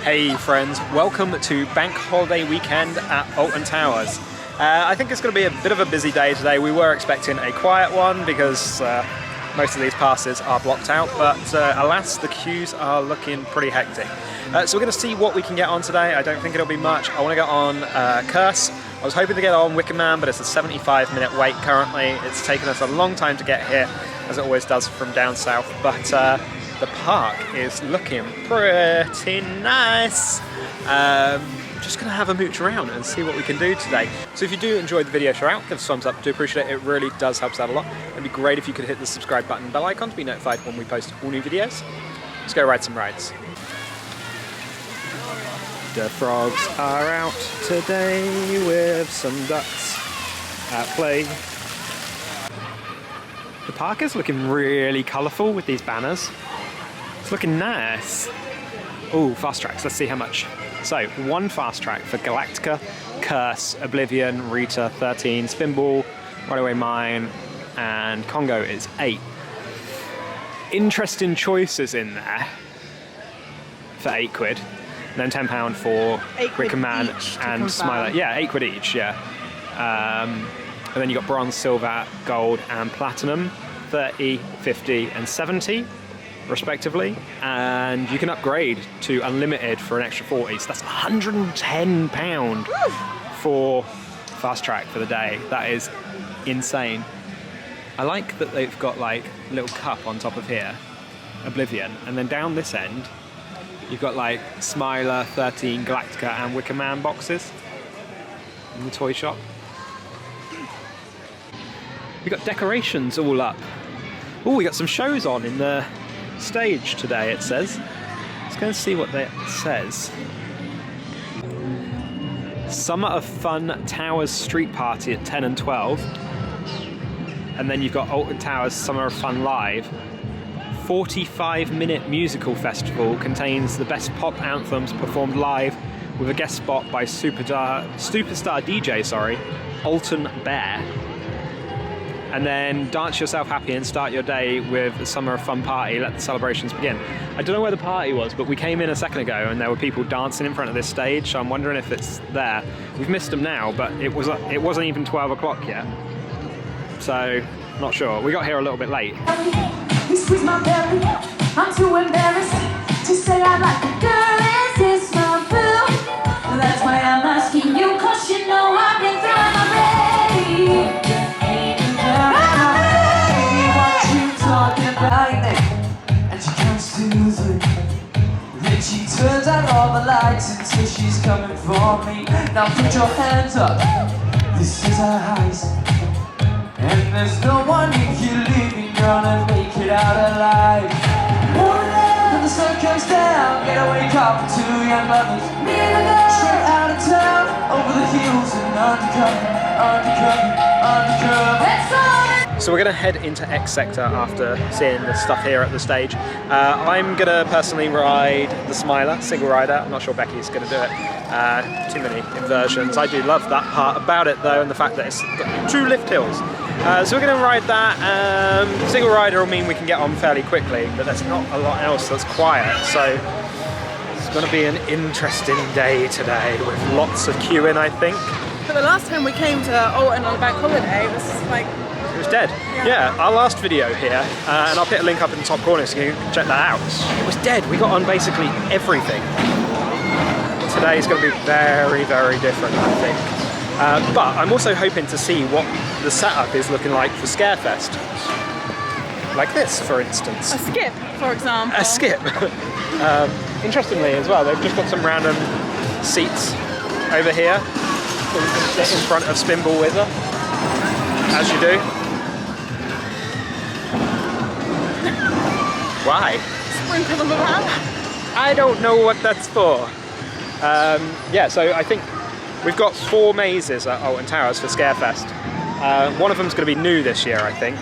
Hey friends, welcome to Bank Holiday Weekend at Alton Towers. I think it's going to be a bit of a busy day today. We were expecting a quiet one because most of these passes are blocked out, but alas, the queues are looking pretty hectic. So we're going to see what we can get on today. I don't think it'll be much. I want to get on Curse. I was hoping to get on Wicker Man, but it's a 75-minute wait currently. It's taken us a long time to get here, as it always does from down south, but the park is looking pretty nice. Just going to have a mooch around and see what we can do today. So if you do enjoy the video throughout, give us a thumbs up. I do appreciate it. It really does help us out a lot. It'd be great if you could hit the subscribe button and bell icon to be notified when we post all new videos. Let's go ride some rides. The frogs are out today with some ducks at play. The park is looking really colourful with these banners. It's looking nice. Oh, fast tracks. Let's see how much. So, one fast track for Galactica, Curse, Oblivion, Rita, 13, Spinball, Right Away Mine, and Congo is 8. Interesting choices in there for £8. And then £10 for Wicker Man and Smiler. Yeah, £8 each, yeah. And then you got bronze, silver, gold, and platinum, 30, 50, and 70. Respectively, and you can upgrade to unlimited for an extra 40, so that's £110 for fast track for the day. That is insane. I like that they've got like a little cup on top of here, Oblivion, and then down this end you've got like Smiler, 13, Galactica and Wicker Man boxes in the toy shop. We've got decorations all up. Oh, we got some shows on in the stage today, it says. Let's go and see what that says. Summer of Fun Towers Street Party at 10 and 12. And then you've got Alton Towers Summer of Fun Live. 45-minute musical festival contains the best pop anthems performed live with a guest spot by superstar DJ, Alton Bear. And then dance yourself happy and start your day with a Summer of Fun party. Let the celebrations begin. I don't know where the party was, but we came in a second ago and there were people dancing in front of this stage, so I'm wondering if it's there. We've missed them now, but it wasn't even 12 o'clock yet. So, not sure. We got here a little bit late. You squeeze my belly, I'm too embarrassed to say I like a girl, is this my boo? That's why I'm asking you, cause you know I've been throwing my way. And she comes to the then she turns out all the lights and says she's coming for me. Now put your hands up, this is a heist, and there's no one if you're leaving gonna make it out alive. When the sun comes down, get a wake up for 2 young lovers, straight out of town, over the hills and undercover. So we're going to head into X Sector after seeing the stuff here at the stage. I'm going to personally ride the Smiler, single rider. I'm not sure Becky's going to do it. Too many inversions. I do love that part about it though, and the fact that it's got 2 lift hills. So we're going to ride that. Single rider will mean we can get on fairly quickly, but there's not a lot else that's quiet. So it's going to be an interesting day today with lots of queuing, I think. But the last time we came to Alton on a bank holiday, it was like... It was dead. Yeah, our last video here, and I'll put a link up in the top corner so you can check that out. It was dead. We got on basically everything. Today's going to be very, very different, I think. But I'm also hoping to see what the setup is looking like for Scarefest. Like this, for instance. A skip, for example. A skip. Interestingly as well, they've just got some random seats over here so we can sit in front of Spinball with her, as you do. Why? Sprinkle them around. I don't know what that's for. Yeah, so I think we've got 4 mazes at Alton Towers for Scarefest. One of them's going to be new this year, I think.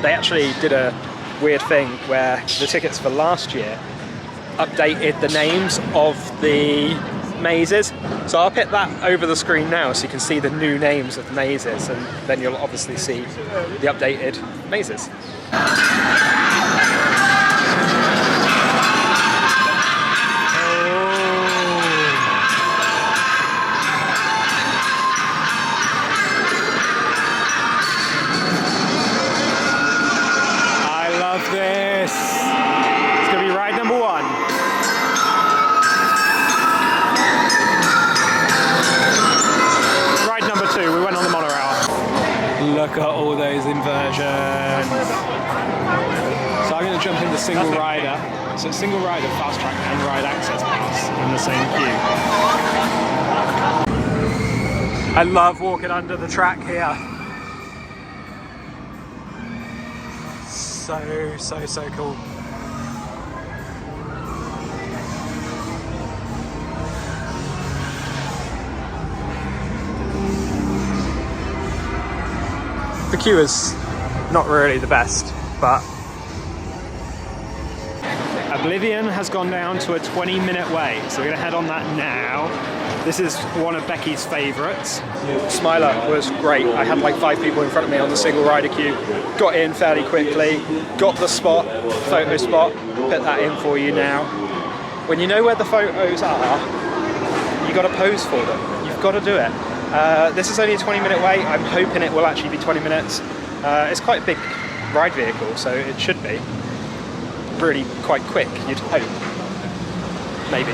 They actually did a weird thing where the tickets for last year updated the names of the mazes. So I'll put that over the screen now so you can see the new names of the mazes, and then you'll obviously see the updated mazes. jump in the single rider. So it's single rider, fast track and ride access pass in the same queue. I love walking under the track here. So cool. The queue is not really the best, but Oblivion has gone down to a 20-minute wait, so we're going to head on that now. This is one of Becky's favourites. Smiler was great. I had like 5 people in front of me on the single rider queue. Got in fairly quickly, got the spot, photo spot, put that in for you now. When you know where the photos are, you got to pose for them. You've got to do it. This is only a 20-minute wait. I'm hoping it will actually be 20 minutes. It's quite a big ride vehicle, so it should be really quite quick, you'd hope. Maybe.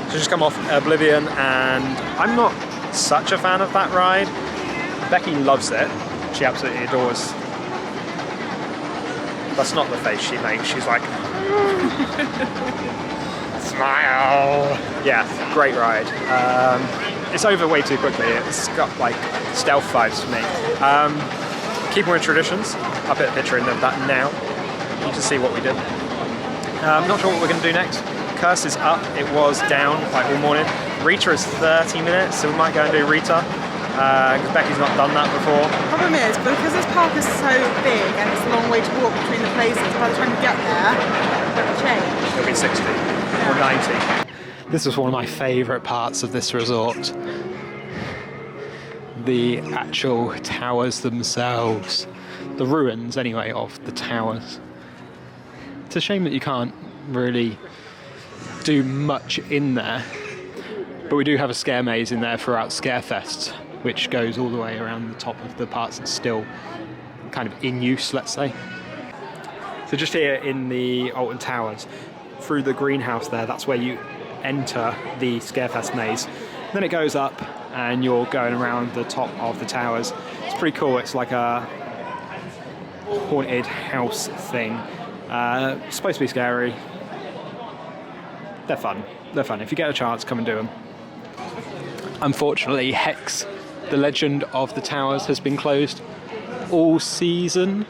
So just come off Oblivion, and I'm not such a fan of that ride. Becky loves it. She absolutely adores. That's not the face she makes. She's like, smile. Yeah, great ride. It's over way too quickly. It's got like stealth vibes for me. Keep more traditions. I'll put a picture in of that now. You can see what we did. I'm not sure what we're going to do next. Curse is up. It was down like all morning. Rita is 30 minutes, so we might go and do Rita. Because Becky's not done that before. The problem is, because this park is so big and it's a long way to walk between the places, by the time you get there, it'll change. It'll be 60 or 90. This was one of my favourite parts of this resort. The actual towers themselves. The ruins, anyway, of the towers. It's a shame that you can't really do much in there. But we do have a scare maze in there throughout Scarefest, which goes all the way around the top of the parts that's still kind of in use, let's say. So just here in the Alton Towers, through the greenhouse there, that's where you enter the Scarefest maze. Then it goes up and you're going around the top of the towers. It's pretty cool. It's like a haunted house thing. It's supposed to be scary. They're fun. They're fun. If you get a chance, come and do them. Unfortunately, Hex, the Legend of the Towers, has been closed all season.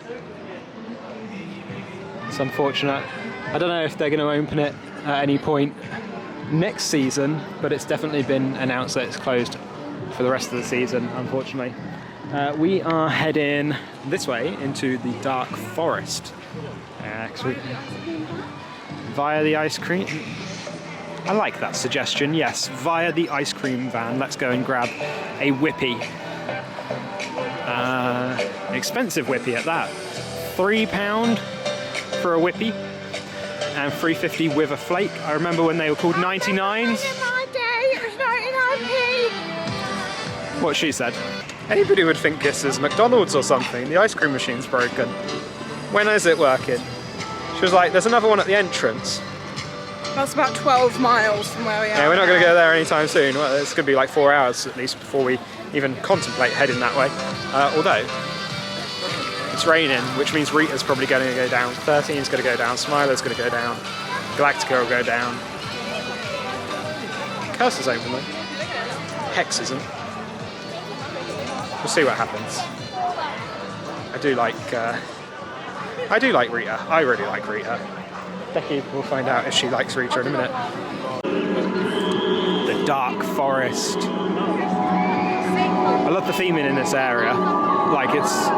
It's unfortunate. I don't know if they're going to open it at any point next season, but it's definitely been announced that it's closed for the rest of the season, unfortunately. We are heading this way into the Dark Forest. Via the ice cream. I like that suggestion, yes. Via the ice cream van, let's go and grab a whippy. Expensive whippy at that. £3 for a whippy and $3.50 with a flake. I remember when they were called 99s. In my day, it was 99p. What she said. Anybody would think this is McDonald's or something. The ice cream machine's broken. When is it working? She was like, there's another one at the entrance. That's about 12 miles from where we are. Yeah, we're not going to go there anytime soon. Well, it's going to be like 4 hours at least before we even contemplate heading that way. Although, it's raining, which means Rita's probably going to go down. 13's going to go down. Smiler's going to go down. Galactica will go down. Curse is open though. Hex isn't. We'll see what happens. I do like Rita. I really like Rita. Becky will find out if she likes Rita in a minute. The Dark Forest. I love the theming in this area. Like it's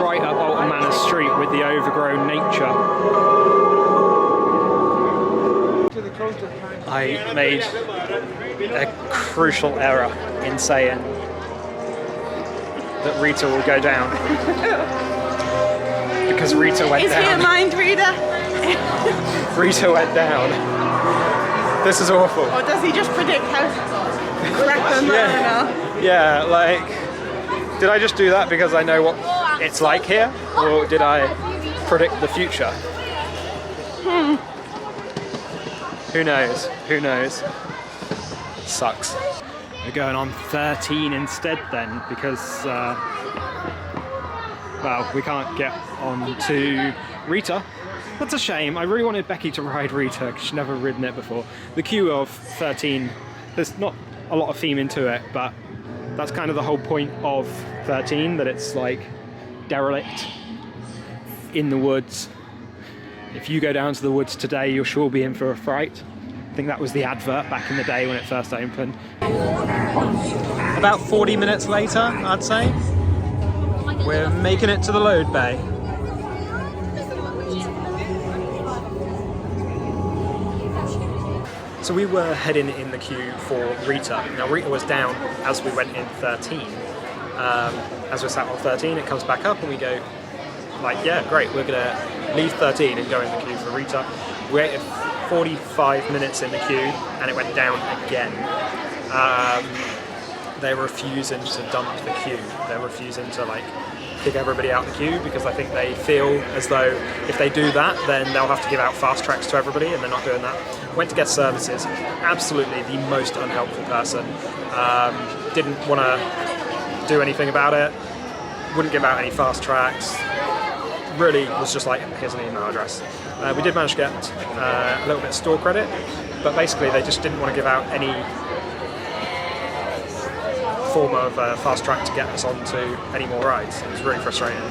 right up Alton Manor Street with the overgrown nature. I made a crucial error in saying that Rita will go down. Because Rita went down. Is he a mind reader? Rita went down. This is awful. Or does he just predict how crap and are? Yeah, like, did I just do that because I know what it's like here? Or did I predict the future? Who knows? Who knows? Sucks. We're going on 13 instead then because, well, we can't get on to Rita. That's a shame. I really wanted Becky to ride Rita because she's never ridden it before. The queue of 13, there's not a lot of theme into it, but that's kind of the whole point of 13, that it's like derelict in the woods. If you go down to the woods today, you'll sure be in for a fright. I think that was the advert back in the day when it first opened. About 40 minutes later, I'd say, we're making it to the load bay. So we were heading in the queue for Rita. Now Rita was down as we went in 13. As we're sat on 13, it comes back up and we go, like, yeah, great, we're gonna leave 13 and go in the queue for Rita. We waited 45 minutes in the queue and it went down again. They're refusing to dump the queue. They're refusing to like kick everybody out of the queue because I think they feel as though if they do that, then they'll have to give out fast tracks to everybody, and they're not doing that. Went to guest services, absolutely the most unhelpful person. Didn't want to do anything about it, wouldn't give out any fast tracks, really was just like, here's an email address. We did manage to get a little bit of store credit, but basically they just didn't want to give out any form of fast track to get us onto any more rides. It was really frustrating.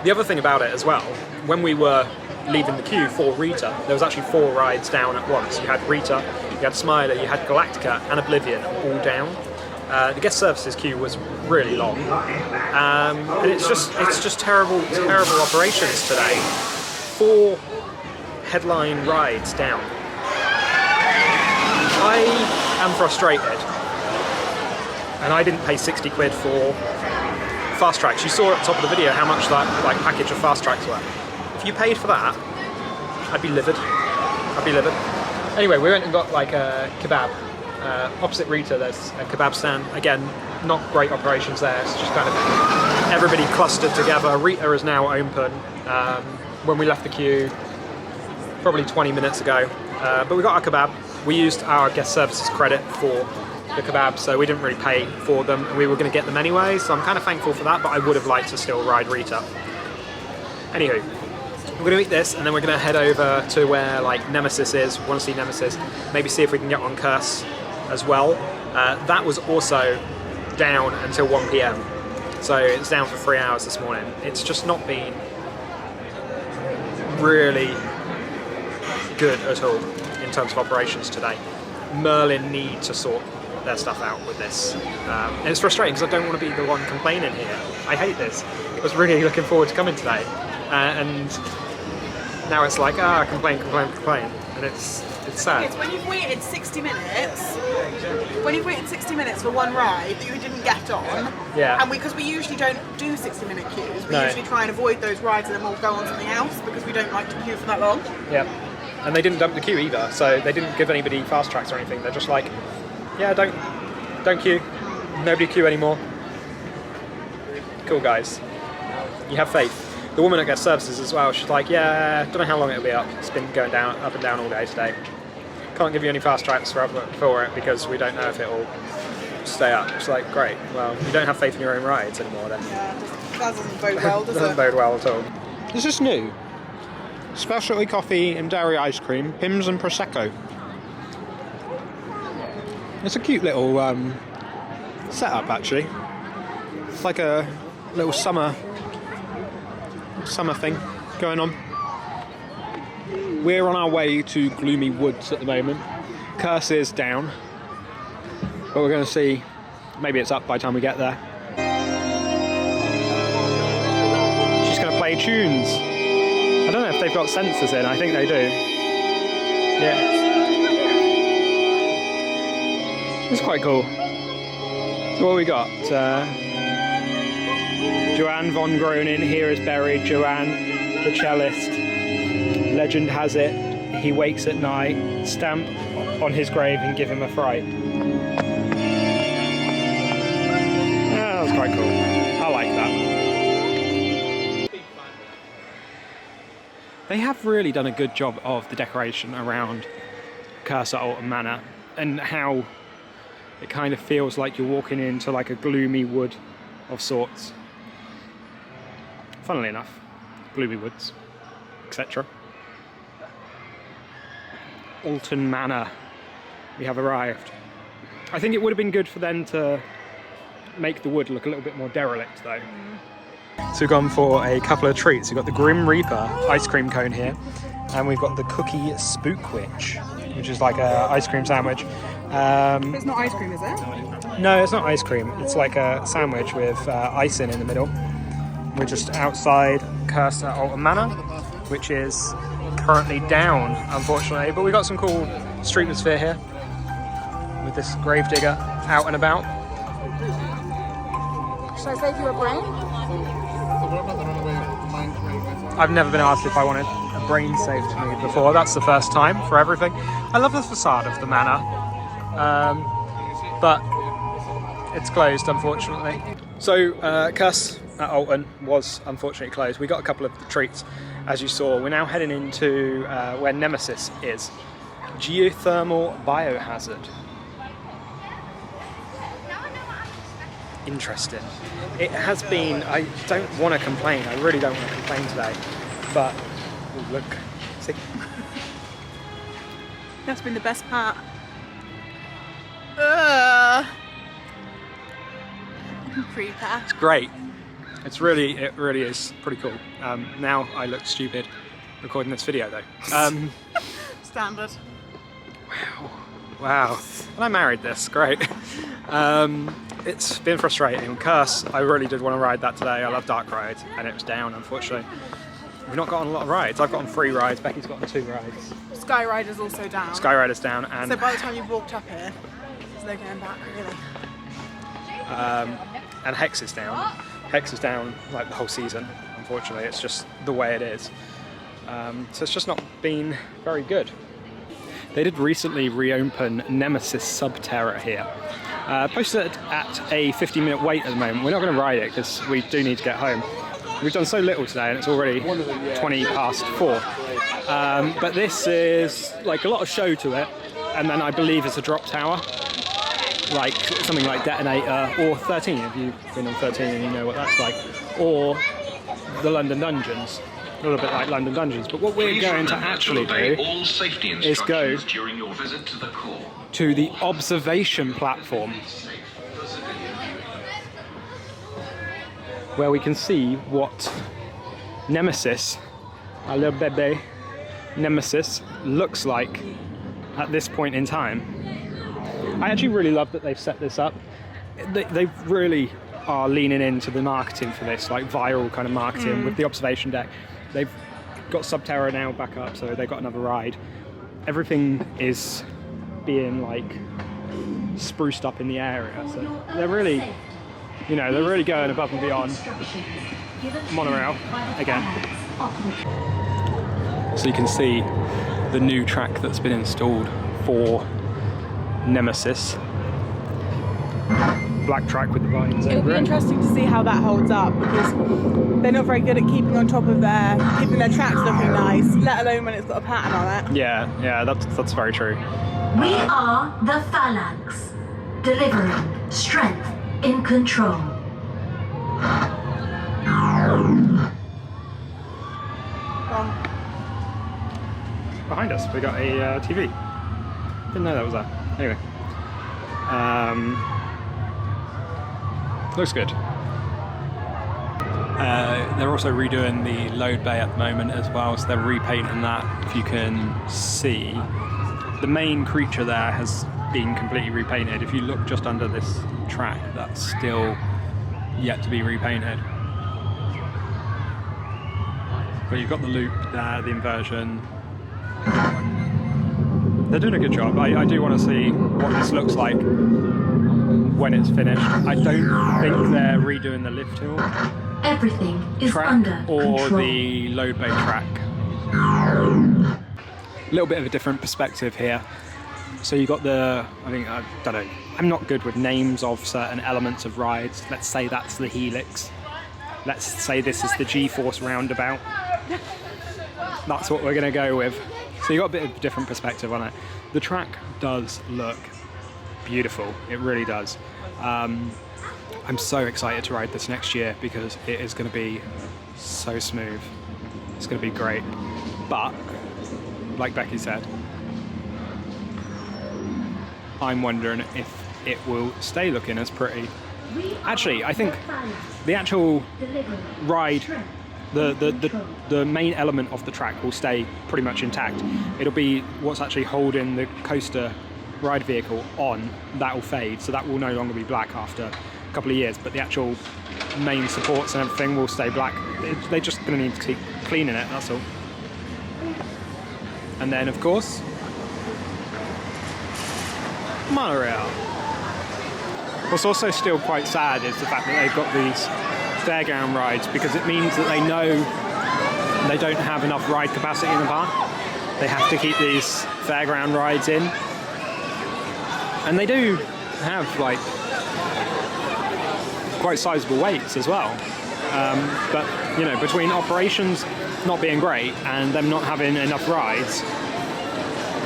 The other thing about it as well, when we were leaving the queue for Rita, there was actually 4 rides down at once. You had Rita, you had Smiler, you had Galactica and Oblivion all down. The guest services queue was really long, and it's just terrible operations today. 4 headline rides down. I am frustrated, and I didn't pay 60 quid for fast tracks. You saw at the top of the video how much that like package of fast tracks were. If you paid for that, I'd be livid. I'd be livid. Anyway, we went and got like a kebab. Opposite Rita, there's a kebab stand. Again, not great operations there. It's just kind of everybody clustered together. Rita is now open. When we left the queue, probably 20 minutes ago. But we got our kebab. We used our guest services credit for the kebab, so we didn't really pay for them. We were going to get them anyway, so I'm kind of thankful for that, but I would have liked to still ride Rita. Anywho, we're going to eat this, and then we're going to head over to where like Nemesis is. We want to see Nemesis. Maybe see if we can get on Curse as well. That was also down until 1 PM. So it's down for 3 hours this morning. It's just not been really good at all in terms of operations today. Merlin need to sort their stuff out with this. And it's frustrating because I don't want to be the one complaining here. I hate this. I was really looking forward to coming today. And now it's like, complain. And it's sad. It's when you've waited 60 minutes, for one ride that you didn't get on, Yeah. and because we usually don't do 60-minute queues, we No. usually try and avoid those rides and then we'll go on something else because we don't like to queue for that long. Yeah. And they didn't dump the queue either, so they didn't give anybody fast tracks or anything. They're just like, yeah, don't queue. Nobody queue anymore. Cool, guys. You have faith. The woman at guest services as well, she's like, yeah, don't know how long it'll be up. It's been going down, up and down all day today. Can't give you any fast tracks for it because we don't know if it'll stay up. It's like, great. Well, you don't have faith in your own rides anymore then. Yeah, that doesn't bode well, does Doesn't it? bode well at all. This is new. Specialty coffee and dairy ice cream, Pims and Prosecco. It's a cute little setup actually. It's like a little summer thing going on. We're on our way to Gloomy Woods at the moment. Curse is down, but we're going to see. Maybe it's up by the time we get there. She's going to play tunes. I don't know if they've got sensors in. I think they do. Yeah. It's quite cool. So what we got? Joanne von Groningen, here is buried. Joanne, the cellist. Legend has it, he wakes at night, stamp on his grave and give him a fright. Yeah, that was quite cool. I like that. They have really done a good job of the decoration around Curse at Alton Manor and how it kind of feels like you're walking into like a gloomy wood of sorts. Funnily enough, gloomy woods, etc. Alton Manor, we have arrived. I think it would have been good for them to make the wood look a little bit more derelict though. So we've gone for a couple of treats. We've got the Grim Reaper ice cream cone here, and we've got the Cookie Spook Witch, which is like a ice cream sandwich. It's not ice cream, is it? No, it's not ice cream. It's like a sandwich with icing in the middle. We're just outside Curse at Alton Manor, which is currently down, unfortunately. But we got some cool street atmosphere here with this gravedigger out and about. Should I save you a brain? I've never been asked if I wanted a brain saved to me before. That's the first time for everything. I love the facade of the manor, but it's closed, unfortunately. So, Curse at Alton was unfortunately closed. We got a couple of treats, as you saw. We're now heading into where Nemesis is. Geothermal biohazard. Interesting. It has been, I don't want to complain, I really don't want to complain today, but oh, look, see? That's been the best part. Creeper. It's great. It really is pretty cool. Now I look stupid recording this video though. Standard. Wow. And I married this, great. It's been frustrating. Curse, I really did want to ride that today. I love dark rides, and it was down, unfortunately. We've not got on a lot of rides. I've got on 3 rides, Becky's got on 2 rides. Skyrider's also down. Skyrider's down, and so by the time you walked up here, there's no going back, really. And Hex is down. Hex is down like the whole season, unfortunately. It's just the way it is. So it's just not been very good. They did recently reopen Nemesis Subterra here. Posted at a 50-minute wait at the moment. We're not going to ride it because we do need to get home. We've done so little today and it's already 20 past 4. But this is like a lot of show to it, and then I believe it's a drop tower. Like something like Detonator or 13 if you've been on 13 and you know what that's like. Or the London Dungeons. A little bit like London Dungeons, but what we're going to actually do is go to the observation platform where we can see what Nemesis, our little bebe Nemesis, looks like at this point in time. I actually really love that they've set this up. They really are leaning into the marketing for this, like viral kind of marketing with the observation deck. They've got Subterra now back up, so they've got another ride. Everything is being like spruced up in the area, so they're really, you know, they're really going above and beyond. Monorail again. So you can see the new track that's been installed for Nemesis. Black track with the vines over it. It'll be interesting to see how that holds up, because they're not very good at keeping on top of keeping their tracks looking nice, let alone when it's got a pattern on it. Yeah, that's very true. We are the Phalanx, delivering strength in control. Behind us, we got a TV. Didn't know that was there. Anyway. Looks good. They're also redoing the load bay at the moment as well, so they're repainting that. If you can see, the main creature there has been completely repainted. If you look just under this track, that's still yet to be repainted. But you've got the loop there, the inversion. They're doing a good job. I do want to see what this looks like when it's finished. I don't think they're redoing the lift hill Everything is track under or control. the load bay track. A little bit of a different perspective here. So you got the, I don't know, I'm not good with names of certain elements of rides. Let's say that's the Helix. Let's say this is the G-Force roundabout. That's what we're going to go with. So you got a bit of a different perspective on it. The track does look beautiful, it really does. I'm so excited to ride this next year because it is going to be so smooth. It's going to be great. But, like Becky said, I'm wondering if it will stay looking as pretty. Actually, I think the actual ride, the main element of the track will stay pretty much intact. It'll be what's actually holding the coaster ride vehicle on, that will fade, so that will no longer be black after a couple of years, but the actual main supports and everything will stay black. They're just going to need to keep cleaning it, that's all. And then, of course, monorail. What's also still quite sad is the fact that they've got these fairground rides, because it means that they know they don't have enough ride capacity in the park. They have to keep these fairground rides in. And they do have like quite sizable waits as well. But you know, between operations not being great and them not having enough rides,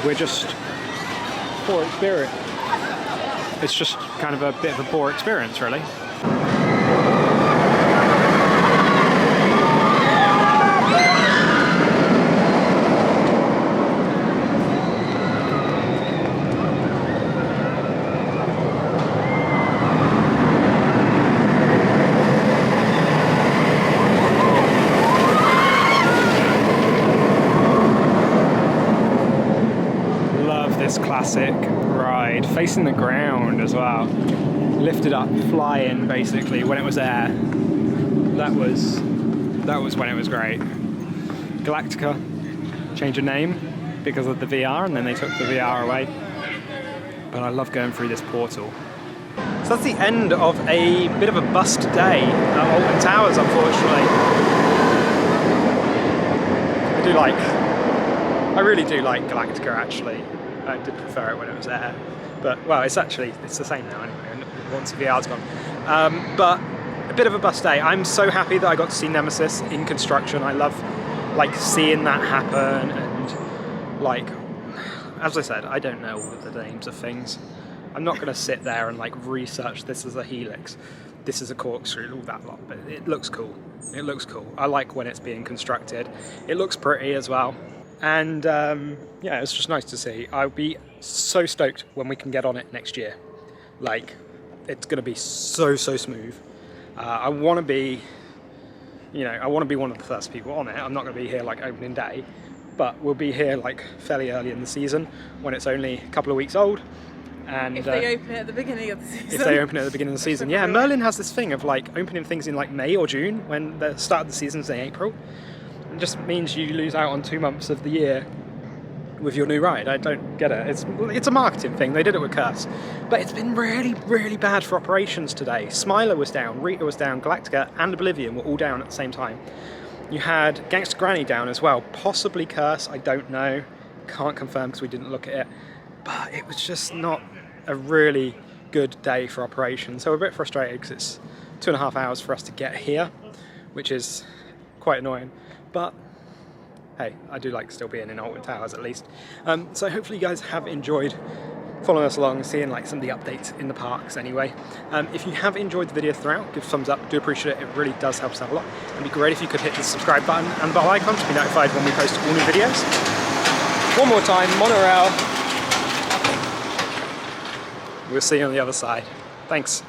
we're just poor experience. It's just kind of a bit of a poor experience, really. Classic ride, facing the ground as well, lifted up, flying basically when it was there. That was when it was great. Galactica changed of name because of the VR, and then they took the VR away. But I love going through this portal. So that's the end of a bit of a bust day at Alton Towers, unfortunately. I really do like Galactica, actually. I did prefer it when it was there, but well, it's the same now anyway, once the VR's gone. But a bit of a bust day. I'm so happy that I got to see Nemesis in construction. I love like seeing that happen, and like, as I said, I don't know all of the names of things. I'm not going to sit there and like research this is a helix, this is a corkscrew, all that lot, but it looks cool. It looks cool. I like when it's being constructed. It looks pretty as well. And yeah, it's just nice to see. I'll be so stoked when we can get on it next year. Like, it's going to be so smooth. I want to be, I want to be one of the first people on it. I'm not going to be here like opening day, but we'll be here like fairly early in the season when it's only a couple of weeks old. And if they open it at the beginning of the season. If they open it at the beginning of the season, yeah. Merlin has this thing of like opening things in like May or June when the start of the season's in April. It just means you lose out on 2 months of the year with your new ride. I don't get it. It's a marketing thing. They did it with Curse. But it's been really bad for operations today. Smiler was down, Rita was down, Galactica and Oblivion were all down at the same time. You had Gangster Granny down as well. Possibly Curse, I don't know. Can't confirm because we didn't look at it. But it was just not a really good day for operations. So we're a bit frustrated because it's 2.5 hours for us to get here, which is quite annoying. But hey, I do like still being in Alton Towers at least. So hopefully you guys have enjoyed following us along, seeing like some of the updates in the parks anyway. If you have enjoyed the video throughout, give a thumbs up, do appreciate it, it really does help us out a lot. It'd be great if you could hit the subscribe button and the bell icon to be notified when we post all new videos. One more time, monorail. We'll see you on the other side. Thanks.